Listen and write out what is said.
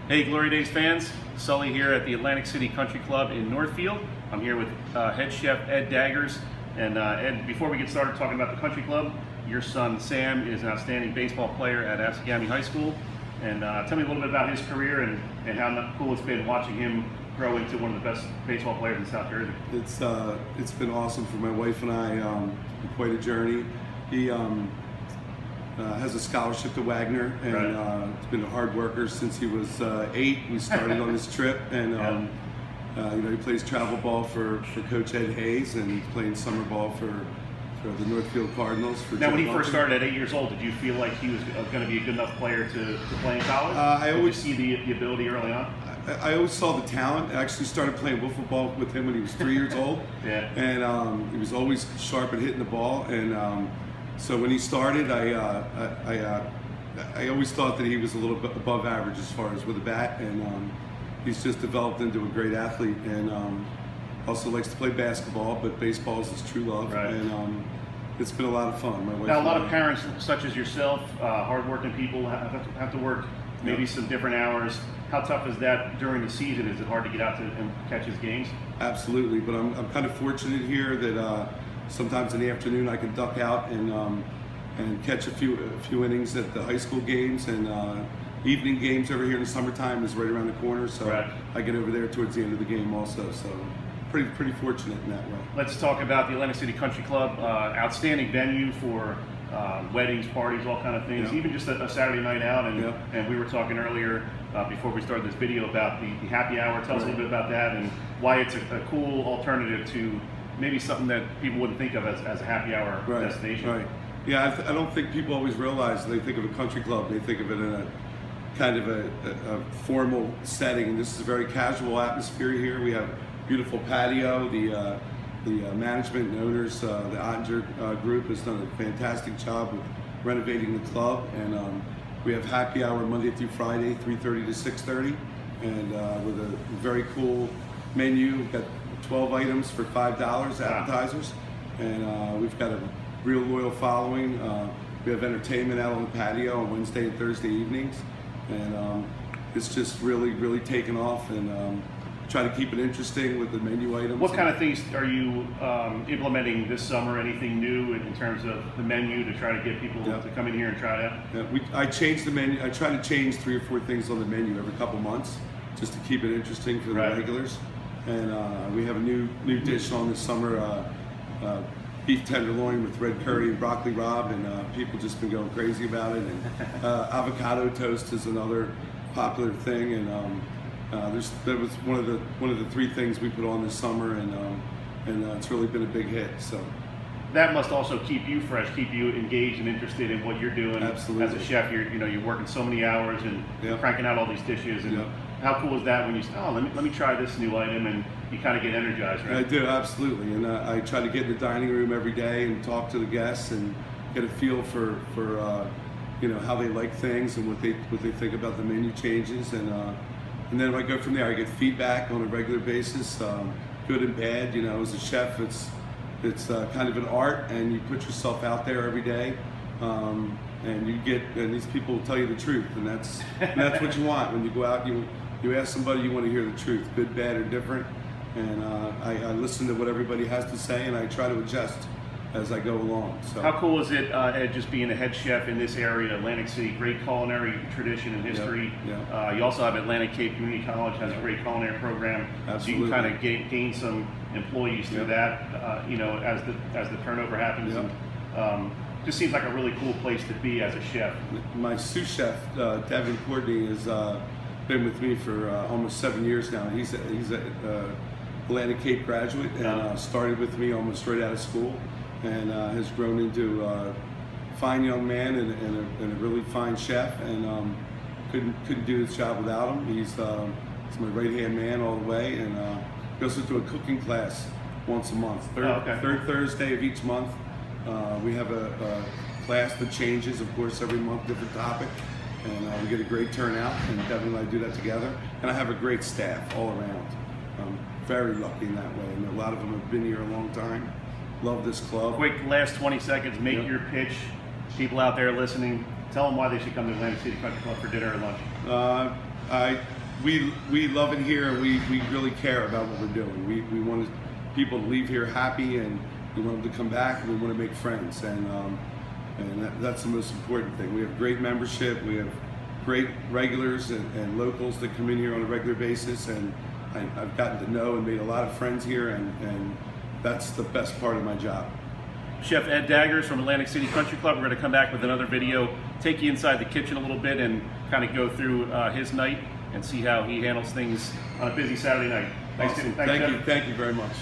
Hey Glory Days fans, Sully here at the Atlantic City Country Club in Northfield. I'm here with head chef Ed Daggers. And Ed, before we get started talking about the country club, your son Sam is an outstanding baseball player at Absegami High School. And tell me a little bit about his career and how cool it's been watching him grow into one of the best baseball players in South Jersey. It's been awesome for my wife and I. Quite a journey. He has a scholarship to Wagner, and Right. He's been a hard worker since he was 8. We started on this trip, and he plays travel ball for Coach Ed Hayes, and he's playing summer ball for the Northfield Cardinals. Now, when he first started at 8 years old, did you feel like he was going to be a good enough player to play in college? Did you see the ability early on? I always saw the talent. I actually started playing wiffle ball with him when he was 3 years old. Yeah. And he was always sharp at hitting the ball. And so when he started, I always thought that he was a little bit above average as far as with a bat. And he's just developed into a great athlete. And also likes to play basketball, but baseball is his true love. Right. And it's been a lot of fun. My wife Now, a lot and of I- parents, such as yourself, hardworking people, have to work maybe some different hours. How tough is that during the season? Is it hard to get out and catch his games? Absolutely, but I'm kind of fortunate here that sometimes in the afternoon I can duck out and catch a few innings at the high school games, and evening games over here in the summertime is right around the corner, so Right. I get over there towards the end of the game also. So pretty fortunate in that way. Let's talk about the Atlantic City Country Club. Outstanding venue for weddings, parties, all kind of things. Yeah. Even just a Saturday night out. And Yeah. and we were talking earlier before we started this video about the happy hour. Tell us a little bit about that and why it's a cool alternative to maybe something that people wouldn't think of as a happy hour destination. Right. Yeah, I don't think people always realize they think of a country club. They think of it in a kind of a formal setting, and this is a very casual atmosphere here. We have beautiful patio. The management and owners, the Ottinger group, has done a fantastic job with renovating the club, and we have happy hour Monday through Friday, 3:30 to 6:30, and with a very cool menu. We've got 12 items for $5 appetizers, and we've got a real loyal following. We have entertainment out on the patio on Wednesday and Thursday evenings, and it's just really taken off, and try to keep it interesting with the menu items. What kind of things are you implementing this summer? Anything new in terms of the menu to try to get people to come in here and try it out? Yeah, I changed the menu. I try to change 3 or 4 things on the menu every couple months, just to keep it interesting for the Right. regulars. And we have a new dish on this summer, beef tenderloin with red curry and broccoli rabe, and people just been going crazy about it. And avocado toast is another popular thing, and that was one of the 3 things we put on this summer, and it's really been a big hit. So That must also keep you fresh, keep you engaged and interested in what you're doing. Absolutely. As a chef, you're working so many hours and Yeah. cranking out all these dishes. And Yeah. how cool is that when you say, "Oh, let me try this new item," and you kind of get energized, right? I do, absolutely, and I try to get in the dining room every day and talk to the guests and get a feel for how they like things and what they think about the menu changes, and then I go from there. I get feedback on a regular basis, good and bad. As a chef, it's kind of an art, and you put yourself out there every day, and these people will tell you the truth, and that's what you want when you go out. You ask somebody, you want to hear the truth, good, bad, or different. And I listen to what everybody has to say, and I try to adjust as I go along. So How cool is it, Ed, just being a head chef in this area, Atlantic City, great culinary tradition and history. Yeah. You also have Atlantic Cape Community College, has a great culinary program. Absolutely. So you can kind of gain some employees through that, as the turnover happens. Yeah. And, just seems like a really cool place to be as a chef. My sous chef, Devin Courtney, has been with me for almost 7 years now. He's a Atlantic Cape graduate, and started with me almost right out of school, and has grown into a fine young man and a really fine chef, and couldn't do this job without him. He's my right-hand man all the way, and we also do a cooking class once a month. Third Thursday of each month. We have a class that changes, of course, every month, different topic, and we get a great turnout, and Devin and I do that together. And I have a great staff all around. I'm very lucky in that way, and a lot of them have been here a long time. Love this club. Quick last 20 seconds, make your pitch. People out there listening, Tell them why they should come to Atlantic City Country Club for dinner or lunch. We love it here, and we really care about what we're doing. We want people to leave here happy, and we want them to come back, and we want to make friends, and that's the most important thing. We have great membership, we have great regulars and locals that come in here on a regular basis, and I've gotten to know and made a lot of friends here, and that's the best part of my job. Chef Ed Daggers from Atlantic City Country Club. We're going to come back with another video, take you inside the kitchen a little bit, and kind of go through his night and see how he handles things on a busy Saturday night. Awesome. Thank you very much.